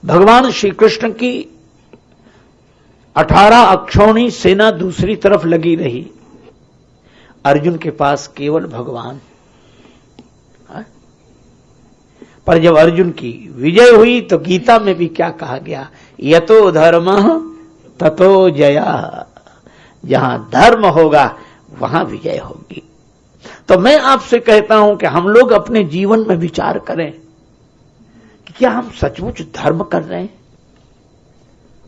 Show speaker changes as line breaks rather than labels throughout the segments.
भगवान श्री कृष्ण की 18 अक्षौणी सेना दूसरी तरफ लगी रही, अर्जुन के पास केवल भगवान। पर जब अर्जुन की विजय हुई तो गीता में भी क्या कहा गया, यतो धर्मः ततो जयः, जहां धर्म होगा वहां विजय होगी। तो मैं आपसे कहता हूं कि हम लोग अपने जीवन में विचार करें कि क्या हम सचमुच धर्म कर रहे हैं।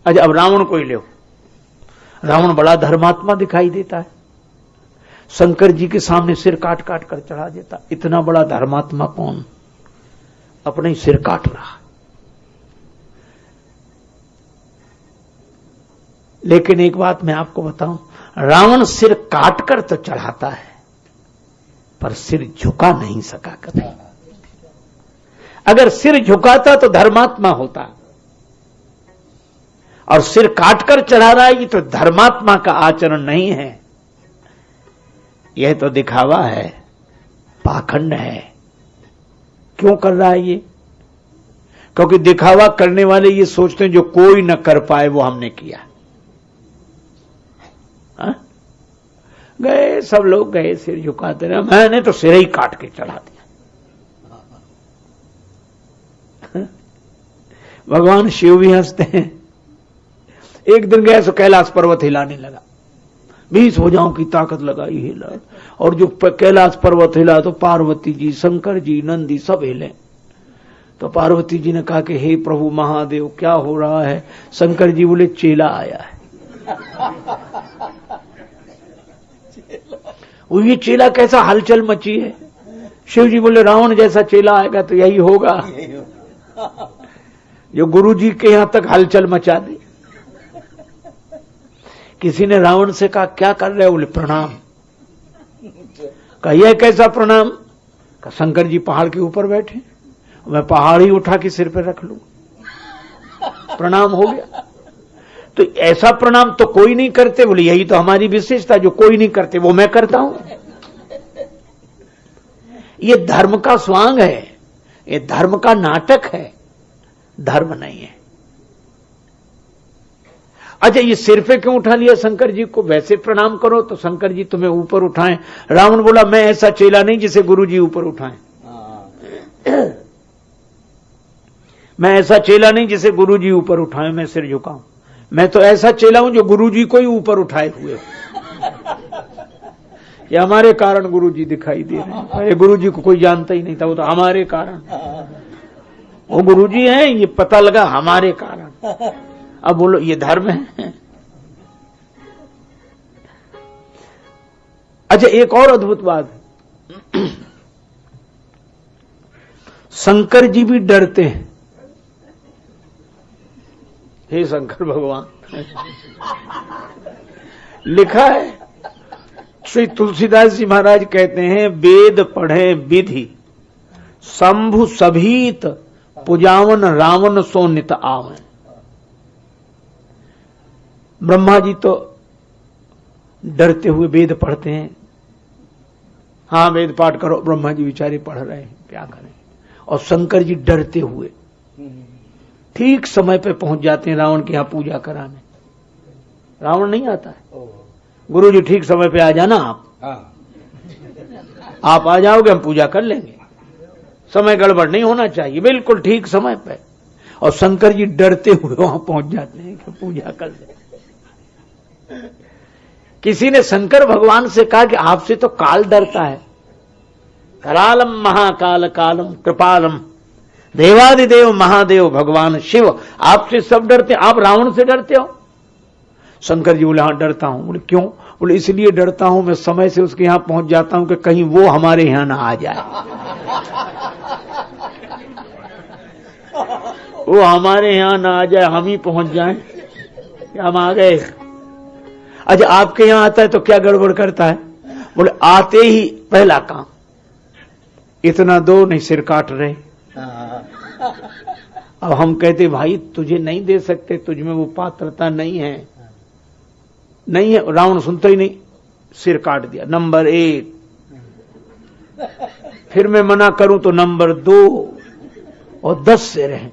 अच्छा, अब रावण को ही लो, रावण बड़ा धर्मात्मा दिखाई देता है, शंकर जी के सामने सिर काट काट कर चढ़ा देता। इतना बड़ा धर्मात्मा कौन अपने ही सिर काट रहा। लेकिन एक बात मैं आपको बताऊं, रावण सिर काट कर तो चढ़ाता है पर सिर झुका नहीं सका कभी। अगर सिर झुकाता तो धर्मात्मा होता, और सिर काटकर चढ़ा रहा है, ये तो धर्मात्मा का आचरण नहीं है, यह तो दिखावा है, पाखंड है। क्यों कर रहा है ये? क्योंकि दिखावा करने वाले ये सोचते हैं जो कोई न कर पाए वो हमने किया। गए सब लोग गए, सिर झुकाते रहे, मैंने तो सिर ही काट के चढ़ा दिया। भगवान शिव भी हंसते हैं। एक दिन गए तो कैलाश पर्वत हिलाने लगा, 20 भुजाओं की ताकत लगाई हिला, और जो कैलाश पर्वत हिला तो पार्वती जी, शंकर जी, नंदी सब हिले। तो पार्वती जी ने कहा कि हे प्रभु महादेव क्या हो रहा है? शंकर जी बोले चेला आया है। वो ये चेला कैसा हलचल मची है? शिव जी बोले रावण जैसा चेला आएगा तो यही होगा जो गुरु जी के यहां तक हलचल मचा दे। किसी ने रावण से कहा क्या कर रहे हो? बोले प्रणाम। कहा यह कैसा प्रणाम? कहा शंकर जी पहाड़ के ऊपर बैठे, मैं पहाड़ ही उठा के सिर पे रख लूं, प्रणाम हो गया। तो ऐसा प्रणाम तो कोई नहीं करते। बोले यही तो हमारी विशेषता, जो कोई नहीं करते वो मैं करता हूं। ये धर्म का स्वांग है, ये धर्म का नाटक है, धर्म नहीं है। अच्छा, ये सिर पे क्यों उठा लिया शंकर जी को? वैसे प्रणाम करो तो शंकर जी तुम्हें ऊपर उठाएं। रावण बोला मैं ऐसा चेला नहीं जिसे गुरु जी ऊपर उठाएं। मैं ऐसा चेला नहीं जिसे गुरु जी ऊपर उठाएं, मैं सिर झुकाऊं। मैं तो ऐसा चेला हूं जो गुरु जी को ही ऊपर उठाए हुए। ये हमारे कारण गुरु जी दिखाई दे रहे हैं। ये गुरु जी को कोई जानता ही नहीं था, वो तो हमारे कारण, वो गुरु जी हैं, ये पता लगा हमारे कारण। अब बोलो ये धर्म है? अच्छा, एक और अद्भुत बात है, शंकर जी भी डरते हैं। हे शंकर भगवान, लिखा है, श्री तुलसीदास जी महाराज कहते हैं, वेद पढ़े विधि शंभु सभीत पुजावन रावण सो नित आवन। ब्रह्मा जी तो डरते हुए वेद पढ़ते हैं। हाँ वेद पाठ करो, ब्रह्मा जी बेचारे पढ़ रहे हैं, क्या करें। और शंकर जी डरते हुए ठीक समय पे पहुंच जाते हैं रावण के यहां पूजा कराने। रावण नहीं आता है, गुरु जी ठीक समय पे आ जाना आप आ जाओगे, हम पूजा कर लेंगे। समय गड़बड़ नहीं होना चाहिए, बिल्कुल ठीक समय पे। और शंकर जी डरते हुए वहां पहुंच जाते हैं कि पूजा कर ले। किसी ने शंकर भगवान से कहा कि आपसे तो काल डरता है। करालम महाकाल कालम कृपालम देवादिदेव महादेव भगवान शिव, आपसे सब डरते, आप रावण से डरते हो? शंकर जी बोले हाँ डरता हूं। बोले क्यों? बोले इसलिए डरता हूं, मैं समय से उसके यहां पहुंच जाता हूं कि कहीं वो हमारे यहां ना आ जाए। वो हमारे यहां ना आ जाए, हम ही पहुंच जाएं कि हम आ गए। अच्छा, आपके यहां आता है तो क्या गड़बड़ करता है? बोले आते ही पहला काम, इतना दो नहीं, सिर काट रहे। अब हम कहते भाई तुझे नहीं दे सकते, तुझ में वो पात्रता नहीं है, नहीं है। रावण सुनता ही नहीं, सिर काट दिया, नंबर 1। फिर मैं मना करूं तो नंबर 2 और 10 सिर हैं।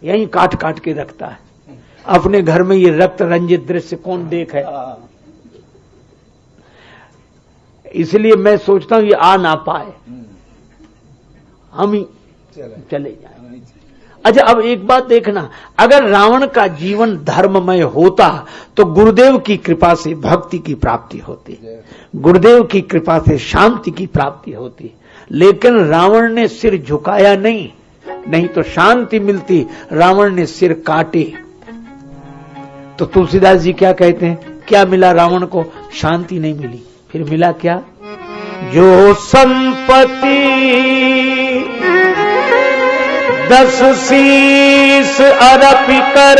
यहीं काट काट के रखता है। अपने घर में ये रक्त रंजित दृश्य कौन देखे? इसलिए मैं सोचता हूं ये आ ना पाए, हम ही चले जाए। अच्छा, अब एक बात देखना, अगर रावण का जीवन धर्ममय होता तो गुरुदेव की कृपा से भक्ति की प्राप्ति होती, गुरुदेव की कृपा से शांति की प्राप्ति होती। लेकिन रावण ने सिर झुकाया नहीं तो शांति मिलती। रावण ने सिर काटे। तो तुलसीदास जी क्या कहते हैं, क्या मिला रावण को? शांति नहीं मिली। फिर मिला क्या? जो संपत्ति 10 शीश अर्पि कर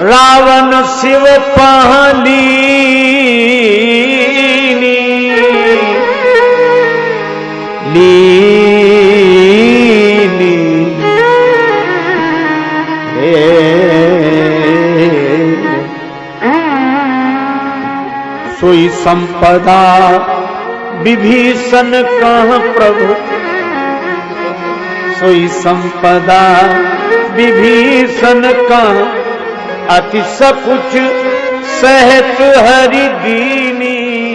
रावण शिव पहलीनी सोई संपदा विभीषण कह प्रभु, सोई संपदा विभीषण कह अति सकुच सहत हरि दीनी।